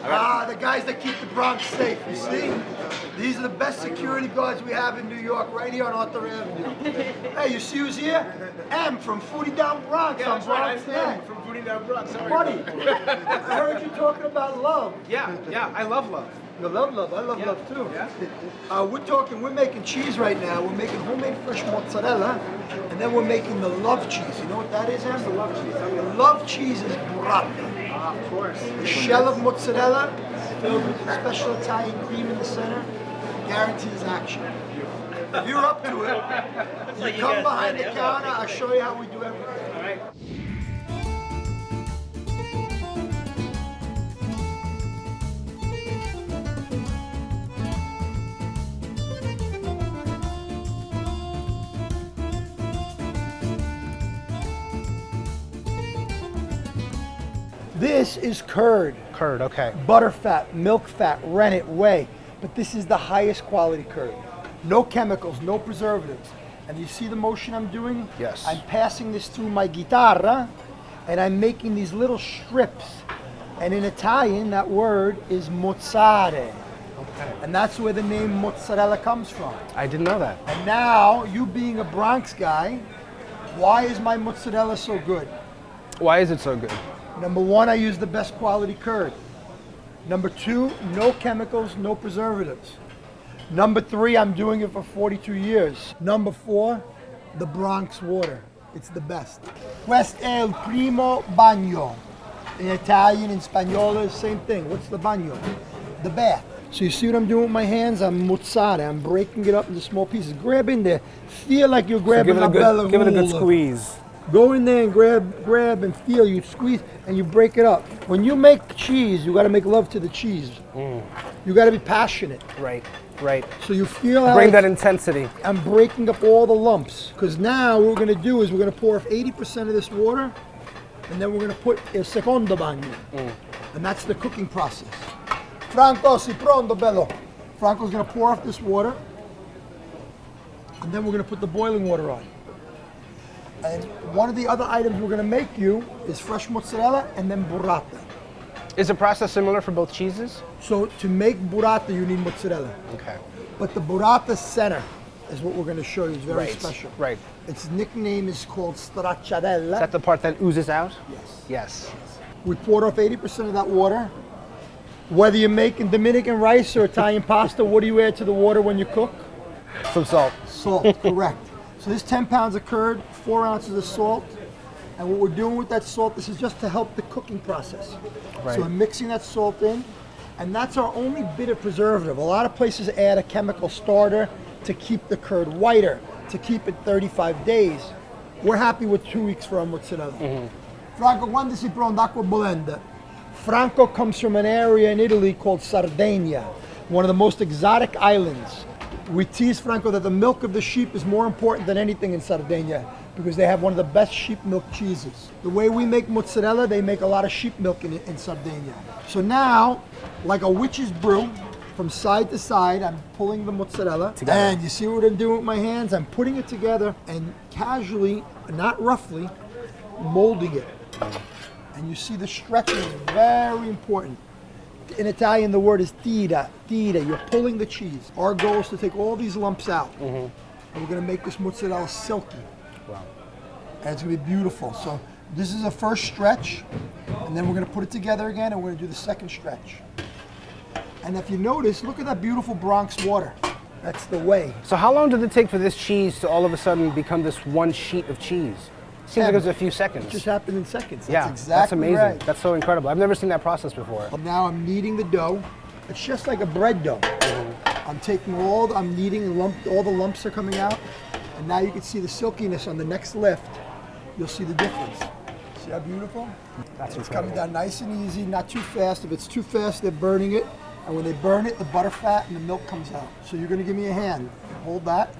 The guys that keep the Bronx safe, you see? These are the best security guards we have in New York, right here on Arthur Avenue. Hey, you see who's here? M from Foodie Down Bronx. Yeah, I'm that's right. Bronx. I'm from Foodie Down Bronx. Sorry. Buddy, I heard you talking about love. Yeah, I love love. You love love. I love love too. Yeah. We're making cheese right now. We're making homemade fresh mozzarella, and then we're making the love cheese. You know what that is, Em? The love cheese. The love cheese is burrata. Of course. The shell of mozzarella filled with special Italian cream in the center guarantees action. If you're up to it, you come behind the counter, I'll show you how we do everything. All right. This is curd. Curd, okay. Butterfat, milk fat, rennet, whey. But this is the highest quality curd. No chemicals, no preservatives. And you see the motion I'm doing? Yes. I'm passing this through my guitarra, and I'm making these little strips. And in Italian, that word is mozzare. Okay. And that's where the name mozzarella comes from. I didn't know that. And now, you being a Bronx guy, why is my mozzarella so good? Why is it so good? Number one, I use the best quality curd. Number two, no chemicals, no preservatives. Number three, I'm doing it for 42 years. Number four, the Bronx water. It's the best. Questo è il primo bagno. In Italian, in Spanish, same thing. What's the bagno? The bath. So you see what I'm doing with my hands? I'm mozzare. I'm breaking it up into small pieces. Grab in there. Feel like you're grabbing a bella give it a good roll. squeeze. Go in there and grab and feel. You squeeze and you break it up. When you make cheese, you got to make love to the cheese. You got to be passionate. Right. So you feel how Bring that intensity. I'm breaking up all the lumps. Because now what we're going to do is we're going to pour off 80% of this water, and then we're going to put il secondo bagno. And that's the cooking process. Franco, si pronto, bello. Franco's going to pour off this water, and then we're going to put the boiling water on. And one of the other items we're going to make you is fresh mozzarella and then burrata. Is the process similar for both cheeses? So to make burrata, you need mozzarella. Okay. But the burrata center is what we're going to show you. It's very special. Right. Its nickname is called stracciatella. Is that the part that oozes out? Yes. Yes. We poured off 80% of that water. Whether you're making Dominican rice or Italian pasta, what do you add to the water when you cook? Some salt. Salt, correct. So this 10 pounds of curd, 4 ounces of salt. And what we're doing with that salt, this is just to help the cooking process. Right. So we're mixing that salt in, and that's our only bit of preservative. A lot of places add a chemical starter to keep the curd whiter, to keep it 35 days. We're happy with 2 weeks for our mozzarella. Franco, quando si pronto acqua bollente? Franco comes from an area in Italy called Sardinia, one of the most exotic islands. We tease Franco that the milk of the sheep is more important than anything in Sardinia because they have one of the best sheep milk cheeses. The way we make mozzarella, they make a lot of sheep milk in Sardinia. So now, like a witch's brew, from side to side, I'm pulling the mozzarella. Together. And you see what I'm doing with my hands? I'm putting it together and casually, not roughly, molding it. And you see the stretching is very important. In Italian, the word is tira. You're pulling the cheese. Our goal is to take all these lumps out. And we're going to make this mozzarella silky. Wow. And it's going to be beautiful. So this is a first stretch. And then we're going to put it together again, and we're going to do the second stretch. And if you notice, look at that beautiful Bronx water. That's the way. So how long did it take for this cheese to all of a sudden become this one sheet of cheese? Seems like it was a few seconds. It just happened in seconds. Yeah, That's that's exactly amazing. right. That's so incredible. I've never seen that process before. Now I'm kneading the dough. It's just like a bread dough. I'm taking I'm kneading and all the lumps are coming out. And now you can see the silkiness on the next lift. You'll see the difference. See how beautiful? That's It's incredible. coming down nice and easy, not too fast. If it's too fast, they're burning it. And when they burn it, the butter fat and the milk comes out. So you're gonna give me a hand. Hold that.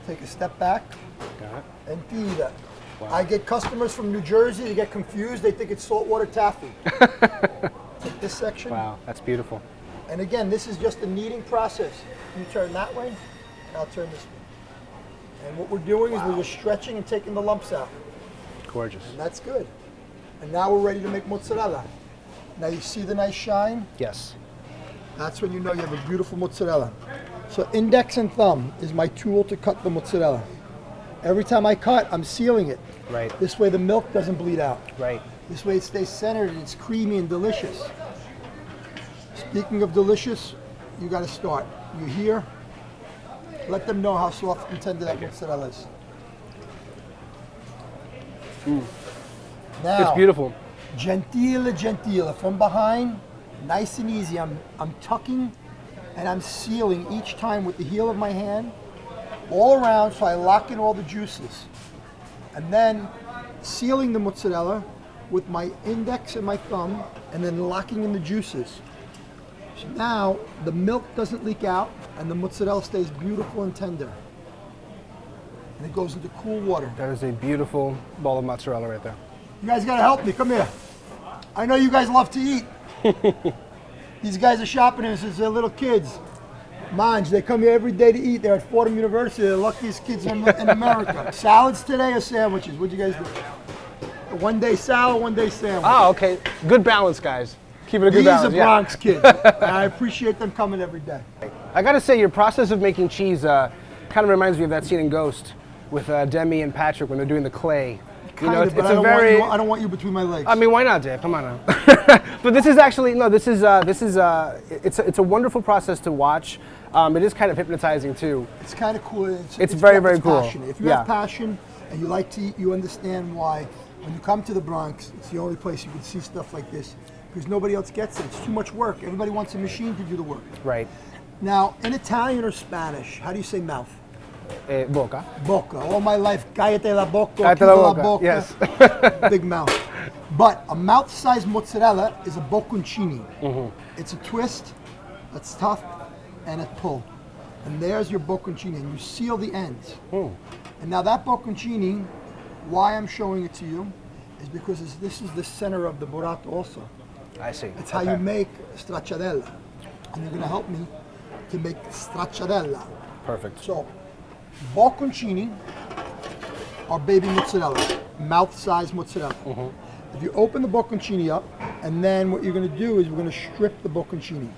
Take a step back. Got it. And tira. Wow. I get customers from New Jersey, they get confused, they think it's saltwater taffy. Take this section. Wow, that's beautiful. And again, this is just a kneading process. You turn that way, and I'll turn this way. And what we're doing is we're just stretching and taking the lumps out. Gorgeous. And that's good. And now we're ready to make mozzarella. Now you see the nice shine? Yes. That's when you know you have a beautiful mozzarella. So index and thumb is my tool to cut the mozzarella. Every time I cut, I'm sealing it. Right. This way the milk doesn't bleed out. Right. This way it stays centered and it's creamy and delicious. Speaking of delicious, you got to start. You hear? Let them know how soft and tender that mozzarella is. Now, It's beautiful. Gentile, gentile. From behind, nice and easy. I'm tucking and I'm sealing each time with the heel of my hand all around so I lock in all the juices. And then sealing the mozzarella with my index and my thumb and then locking in the juices. So now the milk doesn't leak out and the mozzarella stays beautiful and tender. And it goes into cool water. That is a beautiful ball of mozzarella right there. You guys gotta help me, come here. I know you guys love to eat. These guys are shopping here since they're little kids. Mange, they come here every day to eat. They're at Fordham University, they're the luckiest kids in America. Salads today or sandwiches? What'd you guys do? One day salad, one day sandwich. Oh, okay. Good balance, guys. Keep it a good These balance. are Bronx kids, and I appreciate them coming every day. I gotta say, your process of making cheese kind of reminds me of that scene in Ghost with Demi and Patrick when they're doing the clay. Kind of, but I don't want you between my legs. I mean, why not, Dave? Come on now. But this is actually it's a wonderful process to watch. It is kind of hypnotizing too. It's kind of cool. It's very cool. Passionate. If you have passion and you like to eat, you understand why. When you come to the Bronx, it's the only place you can see stuff like this because nobody else gets it. It's too much work. Everybody wants a machine to do the work. Right. Now, in Italian or Spanish, how do you say mouth? Boca. Boca. All my life, cállate la boca, Cállate quita la la boca. Yes. Big mouth. But a mouth-sized mozzarella is a bocconcini. It's a twist, that's tough, and a pull. And there's your bocconcini, and you seal the ends. And now that bocconcini, why I'm showing it to you, is because this is the center of the burrata also. I see. It's how you make stracciatella. And you're gonna help me to make stracciatella. Perfect. So, bocconcini are baby mozzarella, mouth-sized mozzarella. If you open the bocconcini up, and then what you're going to do is we're going to strip the bocconcini.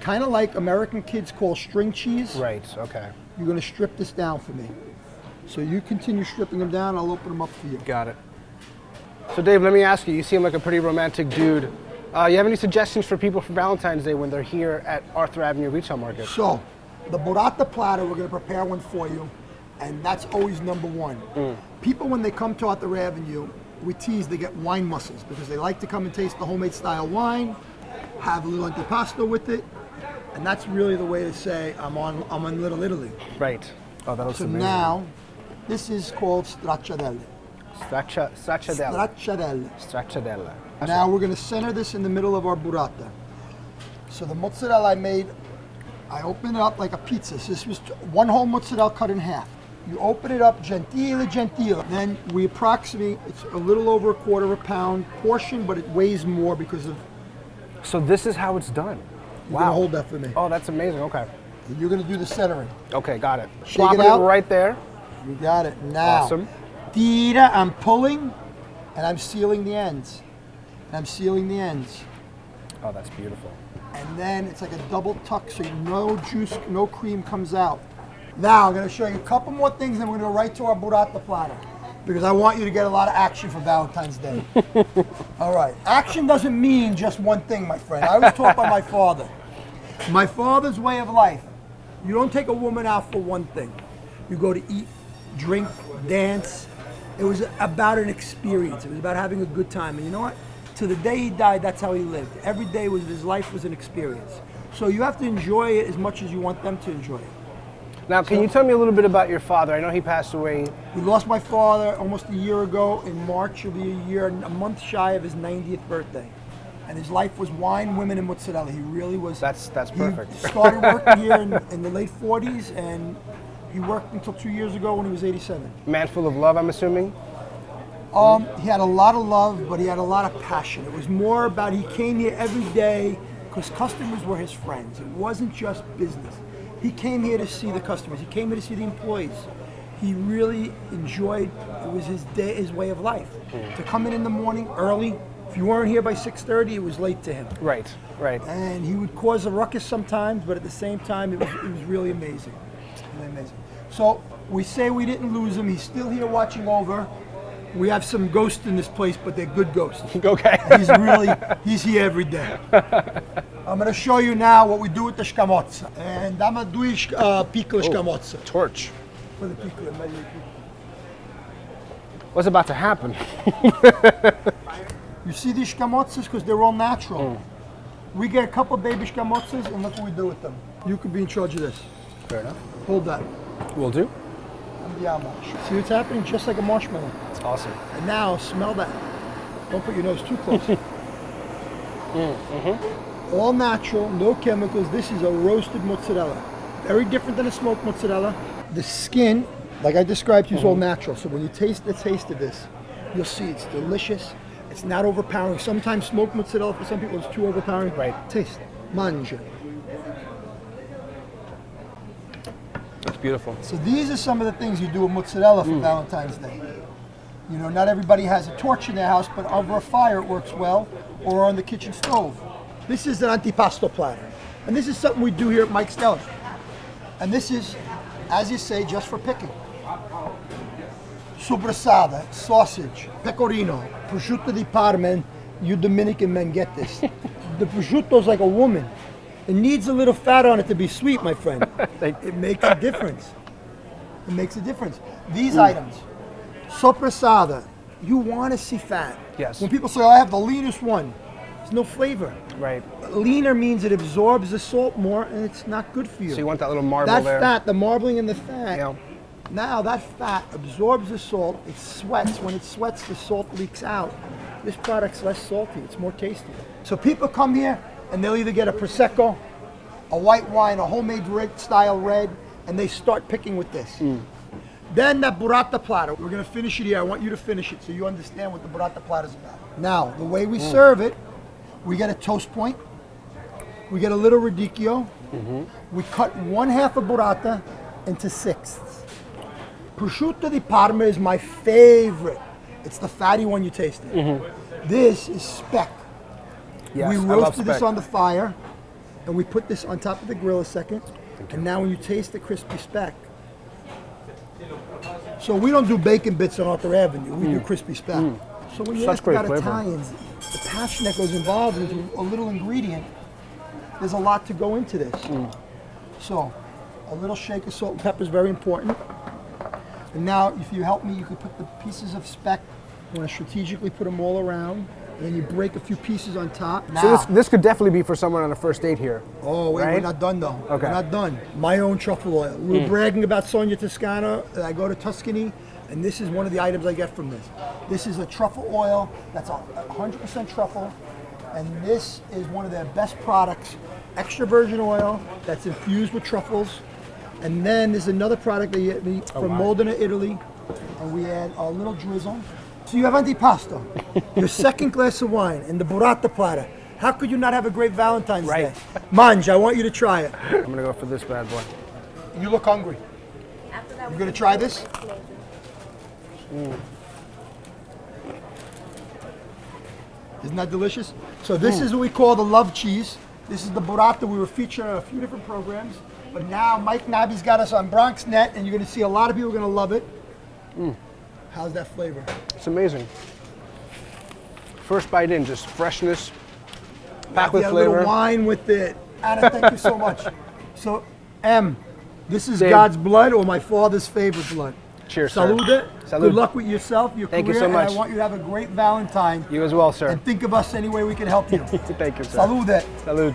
Kind of like American kids call string cheese. Right, okay. You're going to strip this down for me. So you continue stripping them down, I'll open them up for you. Got it. So Dave, let me ask you, you seem like a pretty romantic dude. You have any suggestions for people for Valentine's Day when they're here at Arthur Avenue Retail Market? So, the burrata platter, we're going to prepare one for you, and that's always number one. People, when they come to Arthur Avenue, we tease they get wine muscles because they like to come and taste the homemade style wine, have a little antipasto with it, and that's really the way to say I'm on Little Italy. Right. Oh, that looks So amazing. now, this is called stracciatella. Stracciatella. Stracciatella. Stracciatella. Now we're going to center this in the middle of our burrata. So the mozzarella I made, I opened it up like a pizza. So this was one whole mozzarella cut in half. You open it up, gentile, gentile. Then we approximate, it's a little over a quarter of a pound portion, but it weighs more because of... So this is how it's done. You're going to hold that for me. Oh, that's amazing. Okay. You're going to do the centering. Okay, got it. Shake Plopping it out. right there. You got it. Now, Awesome. tira, I'm pulling, and I'm sealing the ends. And I'm sealing the ends. Oh, that's beautiful. And then it's like a double tuck, so no juice, no cream comes out. Now I'm going to show you a couple more things, and then we're going to go right to our burrata platter because I want you to get a lot of action for Valentine's Day. All right, action doesn't mean just one thing, my friend. I was taught by my father. My father's way of life. You don't take a woman out for one thing. You go to eat, drink, dance. It was about an experience. It was about having a good time. And you know what? To the day he died, that's how he lived. Every day was his life was an experience. So you have to enjoy it as much as you want them to enjoy it. Now, can you tell me a little bit about your father? I know he passed away. We lost my father almost a year ago. In March, it'll be a month shy of his 90th birthday. And his life was wine, women, and mozzarella. He really was. That's perfect. He started working here in the late 40s, and he worked until 2 years ago when he was 87. Man full of love, I'm assuming? He had a lot of love, but he had a lot of passion. It was more about he came here every day because customers were his friends. It wasn't just business. He came here to see the customers. He came here to see the employees. He really enjoyed, it was his day, his way of life. To come in the morning early, If you weren't here by 6:30, it was late to him. Right, right. And he would cause a ruckus sometimes, but at the same time, it was really amazing. Really amazing. So we say we didn't lose him. He's still here watching over. We have some ghosts in this place, but they're good ghosts. Okay. He's here every day. I'm going to show you now what we do with the shkamotza. And I'm going to do pickle shkamotza. Torch. For the pickle. What's about to happen? You see these shkamotzas because they're all natural. We get a couple baby shkamotzas and look what we do with them. You could be in charge of this. Fair enough. Hold that. Will do. See what's happening? Just like a marshmallow. It's awesome. And now smell that. Don't put your nose too close. All natural, no chemicals. This is a roasted mozzarella. Very different than a smoked mozzarella. The skin, like I described to you, is all natural. So when you taste the taste of this, you'll see it's delicious. It's not overpowering. Sometimes smoked mozzarella for some people is too overpowering. Right. Taste. Mangia. That's beautiful. So these are some of the things you do with mozzarella for Valentine's Day. You know, not everybody has a torch in their house, but over a fire it works well, or on the kitchen stove. This is an antipasto platter. And this is something we do here at Mike's Deli. And this is, as you say, just for picking. Sopressata, sausage, pecorino, prosciutto di Parma. You Dominican men get this. The prosciutto's like a woman. It needs a little fat on it to be sweet, my friend. It makes a difference. It makes a difference. These items, sopressata, you want to see fat. Yes. When people say, oh, I have the leanest one, there's no flavor. Right. Leaner means it absorbs the salt more and it's not good for you. So you want that little marble that there. fat, the marbling and the fat, Yeah. now that fat absorbs the salt, it sweats. When it sweats, the salt leaks out. This product's less salty, it's more tasty. So people come here and they'll either get a Prosecco, a white wine, a homemade red style red, and they start picking with this. Then that burrata platter, we're gonna finish it here. I want you to finish it so you understand what the burrata platter is about. Now, the way we serve it, we get a toast point, we get a little radicchio, we cut 1/2 of burrata into sixths. Prosciutto di Parma is my favorite. It's the fatty one you tasted. This is speck. Yes, We I love roasted this speck. on the fire, and we put this on top of the grill a second. And now when you taste the crispy speck, so we don't do bacon bits on Arthur Avenue, we do crispy speck. So when you Such ask great about flavor. Italians, the passion that goes involved into a little ingredient, there's a lot to go into this. So a little shake of salt and pepper is very important. And now if you help me, you can put the pieces of speck, you want to strategically put them all around, and then you break a few pieces on top. Now, So this could definitely be for someone on a first date here. oh, wait, we're right? not done though. Okay. We're not done. My own truffle oil. We were bragging about Sonia Toscana. I go to Tuscany, and this is one of the items I get from this. This is a truffle oil that's 100% truffle, and this is one of their best products. Extra virgin oil that's infused with truffles. And then there's another product they get me from Modena, Italy, and we add a little drizzle. So you have antipasto, your second glass of wine, and the burrata platter. How could you not have a great Valentine's Right. Day? Manj, I want you to try it. I'm gonna go for this bad boy. You look hungry. You gonna try this? Isn't that delicious? So this is what we call the love cheese. This is the burrata. We were featured on a few different programs, but now Mike Nobby's got us on Bronx Net, and you're gonna see a lot of people are gonna love it. How's that flavor? It's amazing. First bite in, just freshness, packed with Yeah, a flavor. little wine with it. Anna, thank you so much. So, M, this is Dave. God's blood or my father's favorite blood. Cheers, sir. Salute. Salud. Good luck with yourself, your Thank you career, so much. and I want you to have a great Valentine. You as well, sir. And think of us any way we can help you. Thank you, sir. Salute. Salud.